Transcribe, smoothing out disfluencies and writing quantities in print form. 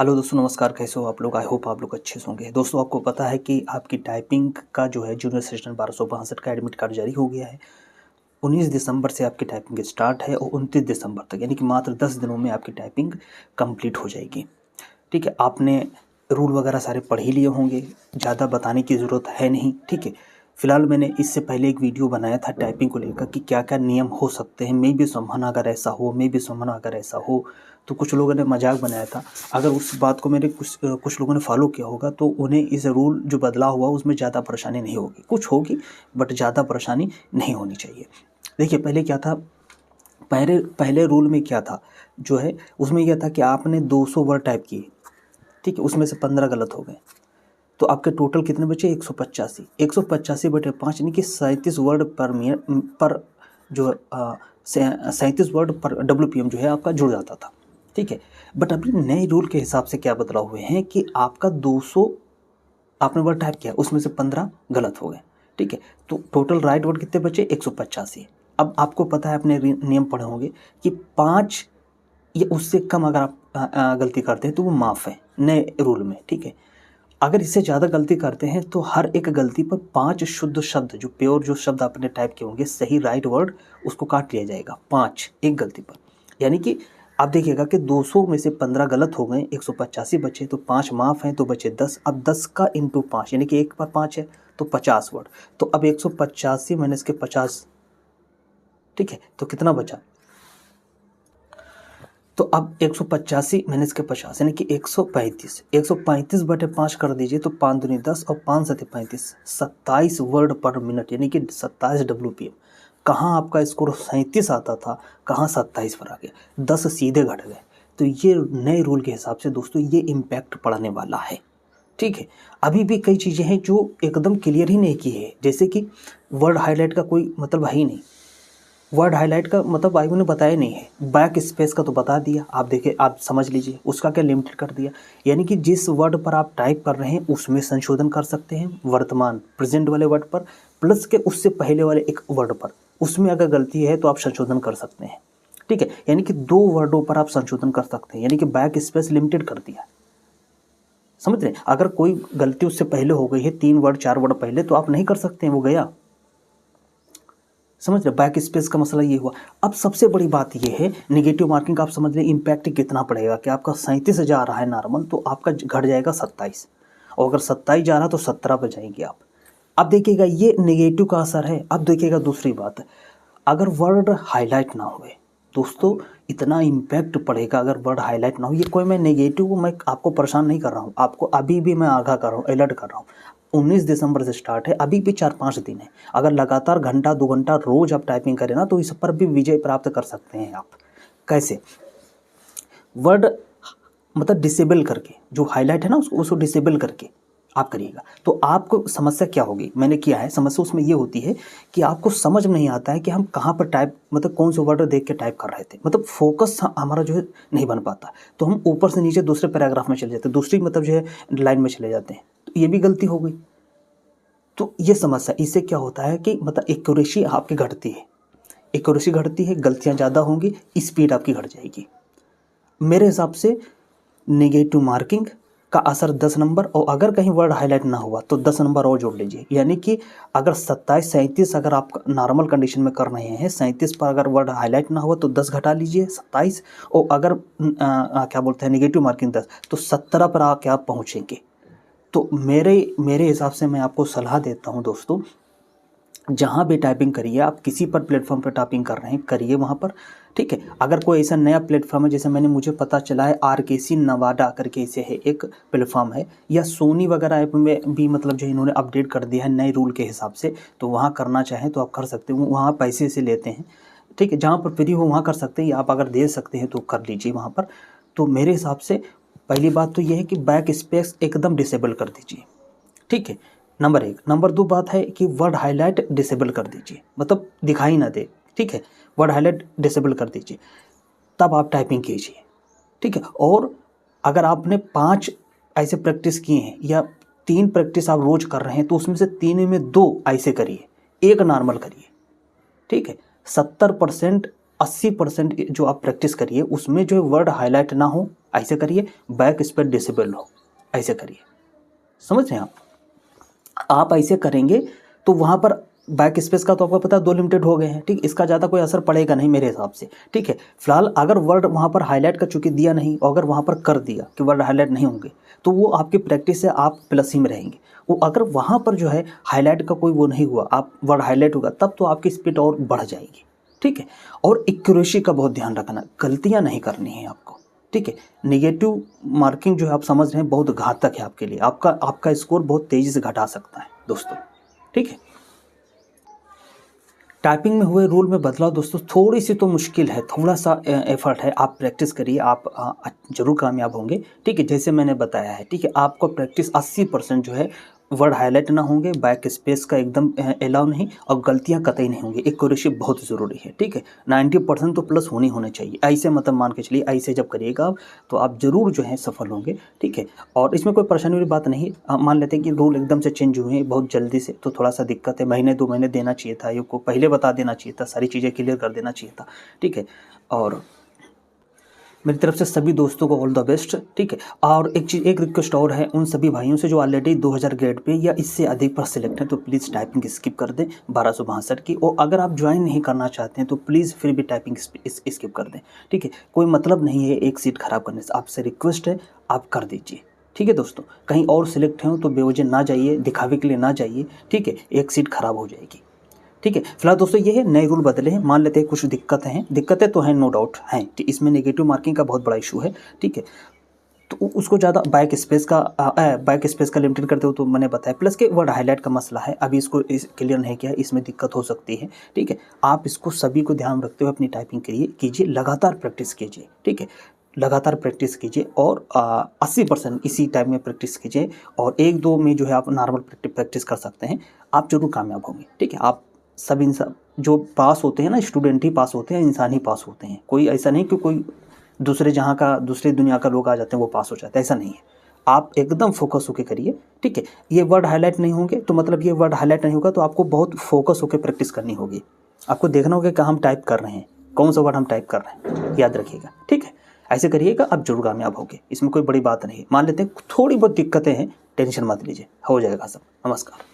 Hello दोस्तों, नमस्कार। कैसे हो आप लोग? आई होप आप लोग अच्छे से होंगे। दोस्तों, आपको पता है कि आपकी टाइपिंग का जो है जूनियर सेशन 1262 का एडमिट कार्ड जारी हो गया है। 19 दिसंबर से आपकी टाइपिंग स्टार्ट है और 29 दिसंबर तक, यानी कि मात्र 10 दिनों में आपकी टाइपिंग कंप्लीट हो जाएगी। ठीक है, आपने रूल वगैरह सारे पढ़ ही लिए होंगे, ज़्यादा बताने की ज़रूरत है नहीं। ठीक है, फिलहाल मैंने इससे पहले एक वीडियो बनाया था टाइपिंग को लेकर कि क्या क्या नियम हो सकते हैं। मे भी सम्मान अगर ऐसा हो, मे भी सम्मान अगर ऐसा हो, तो कुछ लोगों ने मजाक बनाया था। अगर उस बात को मेरे कुछ लोगों ने फॉलो किया होगा तो उन्हें इस रूल जो बदला हुआ उसमें ज़्यादा परेशानी नहीं होगी। कुछ होगी बट ज़्यादा परेशानी नहीं होनी चाहिए। देखिए, पहले क्या था, पहले पहले रूल में क्या था जो है, उसमें यह था कि आपने 200 वर्ड टाइप किए। ठीक है, उसमें से 15 गलत हो गए तो आपके टोटल कितने बचे? 185। 185/5 यानी कि 37 वर्ड पर मिनट पर जो 37 वर्ड पर WPM जो है आपका जुड़ जाता था। ठीक है, बट अभी नए रूल के हिसाब से क्या बदलाव हुए हैं कि आपका 200 आपने वर्ड टाइप किया, उसमें से 15 गलत हो गए। ठीक है, तो टोटल राइट वर्ड कितने बचे? 185। अब आपको पता है, अपने नियम पढ़े होंगे कि 5 या उससे कम अगर आप गलती करते हैं तो वो माफ़ है नए रूल में। ठीक है, अगर इससे ज़्यादा गलती करते हैं तो हर एक गलती पर 5 शुद्ध शब्द, जो प्योर जो शब्द आपने टाइप किए होंगे, सही राइट वर्ड, उसको काट लिया जाएगा 5 एक गलती पर। यानी कि आप देखिएगा कि 200 में से 15 गलत हो गए, 185 बचे, तो 5 माफ़ हैं तो बचे 10। अब 10 का इंटू 5 यानी कि एक पर 5 है तो 50 वर्ड। तो अब 185 माइनस के 50, ठीक है, तो कितना बचा? तो अब 185 माइनस के 50 यानी कि 135। 135/5 कर दीजिए तो 5 दूनी 10 और 5 सत्ते 35, 27 वर्ड पर मिनट यानी कि 27 WPM। कहाँ आपका स्कोर 37 आता था, कहाँ 27 पर आ गया, 10 सीधे घट गए। तो ये नए रूल के हिसाब से दोस्तों ये इम्पैक्ट पड़ने वाला है। ठीक है, अभी भी कई चीज़ें हैं जो एकदम क्लियर ही नहीं की है, जैसे कि वर्ड हाईलाइट का कोई मतलब है ही नहीं। वर्ड हाईलाइट का मतलब आईओ ने बताया नहीं है। बैक स्पेस का तो बता दिया, आप देखिए, आप समझ लीजिए उसका क्या लिमिटेड कर दिया। यानी कि जिस वर्ड पर आप टाइप कर रहे हैं उसमें संशोधन कर सकते हैं, वर्तमान प्रेजेंट वाले वर्ड पर, प्लस के उससे पहले वाले एक वर्ड पर, उसमें अगर गलती है तो आप संशोधन कर सकते हैं। ठीक है, यानी कि 2 वर्डों पर आप संशोधन कर सकते हैं, यानी कि बैक स्पेस लिमिटेड कर दिया। समझ रहे हैं? अगर कोई गलती उससे पहले हो गई है, 3 वर्ड 4 वर्ड पहले, तो आप नहीं कर सकते हैं, वो गया। समझ रहे? बैक स्पेस का मसला ये हुआ। अब सबसे बड़ी बात ये है, नेगेटिव मार्किंग का आप समझ रहे इम्पैक्ट कितना पड़ेगा कि आपका 37 जा रहा है नॉर्मल, तो आपका घट जाएगा 27, और अगर 27 जा रहा तो 17 पे जाएंगे आप। अब देखिएगा ये नेगेटिव का असर है। अब देखिएगा दूसरी बात, अगर वर्ड हाईलाइट ना हुए दोस्तों, इतना इम्पैक्ट पड़ेगा अगर वर्ड हाईलाइट ना हो। ये कोई मैं नेगेटिव, मैं आपको परेशान नहीं कर रहा हूँ, आपको अभी भी मैं आगाह कर रहा हूँ, अलर्ट कर रहा हूँ। 19 दिसंबर से स्टार्ट है, अभी भी 4-5 दिन है। अगर लगातार घंटा 2 घंटा रोज आप टाइपिंग करें ना, तो इस पर भी विजय प्राप्त कर सकते हैं आप। कैसे? वर्ड मतलब डिसेबल करके, जो हाईलाइट है ना उसको डिसेबल करके आप करिएगा, तो आपको समस्या क्या होगी, मैंने किया है, समस्या उसमें ये होती है कि आपको समझ में नहीं आता है कि हम कहाँ पर टाइप, मतलब कौन से वर्ड देख के टाइप कर रहे थे, मतलब फोकस हमारा जो है नहीं बन पाता, तो हम ऊपर से नीचे दूसरे पैराग्राफ में चले जाते हैं, दूसरी मतलब जो है लाइन में चले जाते हैं, तो ये भी गलती हो गई। तो ये समस्या, इससे क्या होता है कि मतलब एक्यूरेसी आपकी घटती है, एक्यूरेसी घटती है, गलतियाँ ज़्यादा होंगी, स्पीड आपकी घट जाएगी। मेरे हिसाब से नेगेटिव मार्किंग का असर 10 नंबर, और अगर कहीं वर्ड हाईलाइट ना हुआ तो 10 नंबर और जोड़ लीजिए, यानी कि अगर 27-37 अगर आप नॉर्मल कंडीशन में कर रहे हैं, 37 पर अगर वर्ड हाईलाइट ना हुआ तो 10 घटा लीजिए, 27, और अगर क्या बोलते हैं नेगेटिव मार्किंग 10, तो 17 पर आके आप पहुँचेंगे। तो मेरे हिसाब से मैं आपको सलाह देता हूँ दोस्तों, जहाँ भी टाइपिंग करिए, आप किसी पर प्लेटफॉर्म पर टाइपिंग कर रहे हैं करिए वहाँ पर। ठीक है, अगर कोई ऐसा नया प्लेटफॉर्म है, जैसे मुझे पता चला है RKC नवाडा करके इसे है एक प्लेटफॉर्म है, या सोनी वगैरह ऐप में भी मतलब जो इन्होंने अपडेट कर दिया है नए रूल के हिसाब से, तो वहाँ करना चाहें तो आप कर सकते हो, वहाँ पैसे से लेते हैं। ठीक है, जहाँ पर फ्री हो वहाँ कर सकते हैं, या आप अगर दे सकते हैं तो कर लीजिए वहाँ पर। तो मेरे हिसाब से पहली बात तो ये है कि बैक स्पेस एकदम डिसेबल कर दीजिए। ठीक है, नंबर 1। नंबर 2 बात है कि वर्ड हाईलाइट डिसेबल कर दीजिए, मतलब दिखाई ना दे। ठीक है, वर्ड हाईलाइट डिसेबल कर दीजिए, तब आप टाइपिंग कीजिए। ठीक है, और अगर आपने 5 ऐसे प्रैक्टिस किए हैं या 3 प्रैक्टिस आप रोज कर रहे हैं, तो उसमें से 3 में 2 ऐसे करिए, 1 नॉर्मल करिए। ठीक है, 70% 80% जो आप प्रैक्टिस करिए उसमें जो है वर्ड हाईलाइट ना हो, ऐसे करिए, बैक स्पेस डिसेबल हो, ऐसे करिए, समझ रहे हैं आप ऐसे करेंगे तो वहाँ पर बैक स्पेस का तो आपको पता है 2 लिमिटेड हो गए हैं, ठीक, इसका ज़्यादा कोई असर पड़ेगा नहीं मेरे हिसाब से, ठीक है। फिलहाल अगर वर्ड वहाँ पर हाईलाइट का चूंकि दिया नहीं, अगर वहाँ पर कर दिया कि वर्ड हाईलाइट नहीं होंगे तो वो आपकी प्रैक्टिस से आप प्लस ही में रहेंगे। वो अगर वहाँ पर जो है हाईलाइट का कोई वो नहीं हुआ, आप वर्ड हाईलाइट होगा तब तो आपकी स्पीड और बढ़ जाएगी, ठीक है। और एक्यूरेसी का बहुत ध्यान रखना, गलतियाँ नहीं करनी है आपको, ठीक है। नेगेटिव मार्किंग जो है आप समझ रहे हैं बहुत घातक है आपके लिए, आपका स्कोर बहुत तेज़ी से घटा सकता है दोस्तों, ठीक है। टाइपिंग में हुए रूल में बदलाव दोस्तों थोड़ी सी तो मुश्किल है, थोड़ा सा एफर्ट है, आप प्रैक्टिस करिए, आप जरूर कामयाब होंगे, ठीक है। जैसे मैंने बताया है, ठीक है, आपको प्रैक्टिस 80% जो है वर्ड हाईलाइट ना होंगे, बैक स्पेस का एकदम अलाउ नहीं, और गलतियां कतई नहीं होंगी, एक्यूरेसी बहुत ज़रूरी है, ठीक है। 90% तो प्लस होने चाहिए, ऐसे मतलब मान के चलिए, ऐसे जब करिएगा आप तो आप ज़रूर जो है सफल होंगे, ठीक है। और इसमें कोई परेशानी वाली बात नहीं, मान लेते हैं कि रूल एकदम से चेंज हुए हैं बहुत जल्दी से, तो थोड़ा सा दिक्कत है, महीने 2 महीने देना चाहिए था, आयोग को पहले बता देना चाहिए था, सारी चीज़ें क्लियर कर देना चाहिए था, ठीक है। और मेरी तरफ से सभी दोस्तों को ऑल द बेस्ट, ठीक है। और एक रिक्वेस्ट और है उन सभी भाइयों से जो ऑलरेडी 2000 ग्रेड पे या इससे अधिक पर सिलेक्ट हैं, तो प्लीज़ टाइपिंग स्किप कर दें 1262 की, और अगर आप ज्वाइन नहीं करना चाहते हैं तो प्लीज़ फिर भी टाइपिंग स्किप कर दें, ठीक है। कोई मतलब नहीं है एक सीट खराब करने से, आपसे रिक्वेस्ट है आप कर दीजिए, ठीक है दोस्तों। कहीं और सिलेक्ट हो तो बेवजह ना जाइए, दिखावे के लिए ना जाइए, ठीक है, एक सीट खराब हो जाएगी, ठीक है। फिलहाल दोस्तों ये है, नए रूल बदले हैं, मान लेते हैं कुछ दिक्कतें तो हैं, नो डाउट हैं, इसमें नेगेटिव मार्किंग का बहुत बड़ा इशू है, ठीक है। तो उसको ज़्यादा बैक स्पेस का लिमिटेड करते हो तो मैंने बताया, प्लस के वर्ड हाईलाइट का मसला है, अभी इसको क्लियर नहीं किया, इसमें दिक्कत हो सकती है, ठीक है। आप इसको सभी को ध्यान रखते हुए अपनी टाइपिंग कीजिए, लगातार प्रैक्टिस कीजिए, ठीक है, लगातार प्रैक्टिस कीजिए, और 80% इसी टाइम में प्रैक्टिस कीजिए, और 1-2 में जो है आप नॉर्मल प्रैक्टिस कर सकते हैं, आप जरूर कामयाब होंगे, ठीक है। आप सब इंसान जो पास होते हैं ना, स्टूडेंट ही पास होते हैं, इंसान ही पास होते हैं, कोई ऐसा नहीं कि कोई दूसरे दुनिया का लोग आ जाते हैं वो पास हो जाते हैं, ऐसा नहीं है। आप एकदम फोकस होकर करिए, ठीक है। ये वर्ड हाईलाइट नहीं होंगे तो मतलब ये वर्ड हाईलाइट नहीं होगा तो आपको बहुत फोकस होकर प्रैक्टिस करनी होगी, आपको देखना होगा कि हम टाइप कर रहे हैं, कौन सा वर्ड हम टाइप कर रहे हैं, याद रखिएगा, ठीक है। ऐसे करिएगा आप जरूर कामयाब होंगे, इसमें कोई बड़ी बात नहीं है। मान लेते हैं थोड़ी बहुत दिक्कतें हैं, टेंशन मत लीजिए, हो जाएगा सब। नमस्कार।